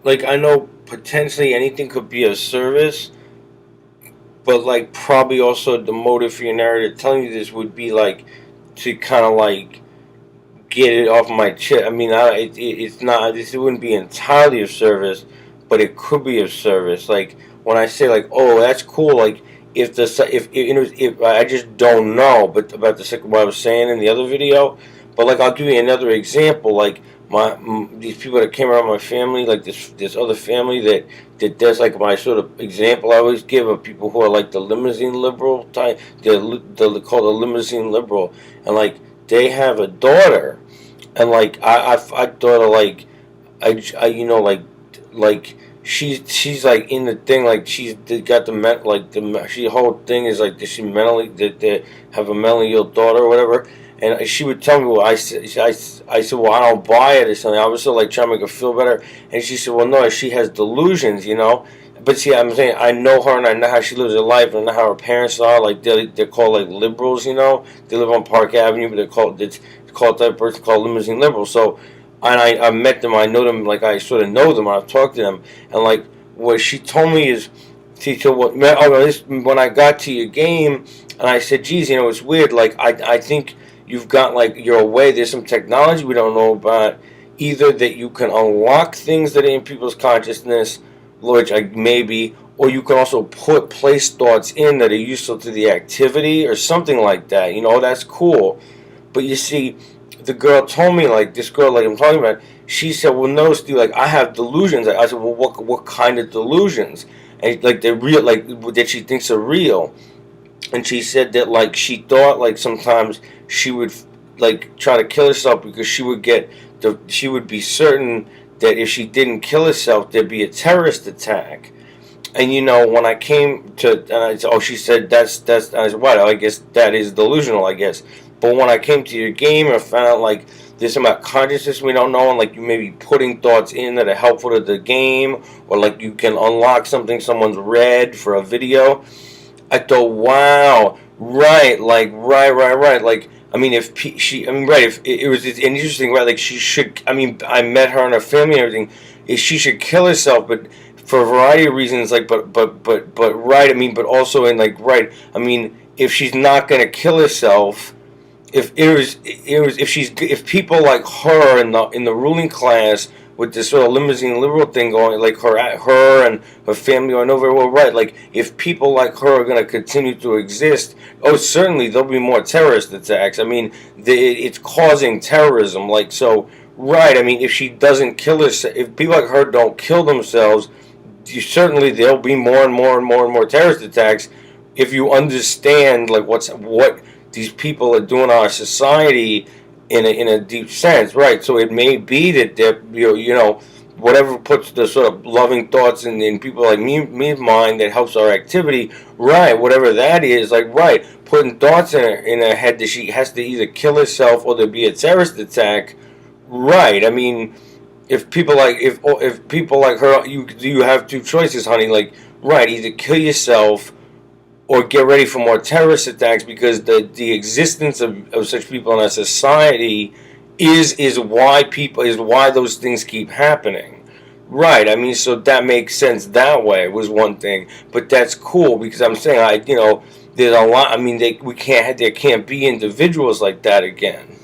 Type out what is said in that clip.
like I know potentially anything could be a service, but like probably also the motive for your narrative telling you this would be like to kind of like get it off my chest. I mean, it's not. This wouldn't be entirely of service, but it could be of service. Like when I say like, oh, that's cool. Like if I just don't know, but about the what I was saying in the other video. But like I'll give you another example. Like these people that came around my family, like this other family that does like my sort of example I always give of people who are like the limousine liberal type. They're called a limousine liberal, and like they have a daughter, and like I thought of like I like she's like in the thing, like she's got the whole thing is like she mentally that they have a mentally ill daughter or whatever. And she would tell me, well, I said, well, I don't buy it or something. I was sort of like trying to make her feel better. And she said, well, no, she has delusions, you know. But see, I'm saying I know her and I know how she lives her life and I know how her parents are. Like they're called like liberals, you know. They live on Park Avenue, but it's called that person called limousine liberals. So, and I met them. I know them. Like I sort of know them. I've talked to them. And like what she told me is, she said, what? When I got to your game, and I said, geez, you know, it's weird. Like I think you've got like you're away. There's some technology we don't know about. Either that you can unlock things that are in people's consciousness, which maybe, or you can also place thoughts in that are useful to the activity or something like that. You know, that's cool. But you see, the girl told me, like this girl, like I'm talking about, she said, well, no, Steve, like I have delusions. I said, well, what kind of delusions? And like they're real, like that she thinks are real. And she said that like she thought like sometimes she would like try to kill herself because she would be certain that if she didn't kill herself there'd be a terrorist attack. And you know, when I came to, and I said, oh, she said that's. I said, what? I guess that is delusional. I guess. But when I came to your game, I found out like there's some about consciousness we don't know, and like you may be putting thoughts in that are helpful to the game, or like you can unlock something someone's read for a video. I thought, wow, right, like right. Like I mean, if she, I mean, right, if it was an interesting, right, like she should. I mean, I met her and her family and everything. If she should kill herself, but for a variety of reasons, like, but right. I mean, but also in like, right. I mean, if she's not gonna kill herself, if people like her in the ruling class with this sort of limousine liberal thing going, like her and her family, I know very well, right? Like if people like her are going to continue to exist, oh, certainly there'll be more terrorist attacks. I mean, it's causing terrorism, like so. Right. I mean, if she doesn't kill herself, if people like her don't kill themselves, certainly there'll be more and more terrorist attacks. If you understand like what these people are doing our society in a deep sense, right? So it may be that they're you know whatever puts the sort of loving thoughts in people like me's mind that helps our activity, right? Whatever that is, like right, putting thoughts in her head that she has to either kill herself or there be a terrorist attack, right? I mean, if people like her, you have two choices, honey. Like right, either kill yourself or get ready for more terrorist attacks because the existence of such people in our society is why those things keep happening. Right. I mean, so that makes sense that way was one thing, but that's cool because I'm saying there's a lot. I mean, there can't be individuals like that again.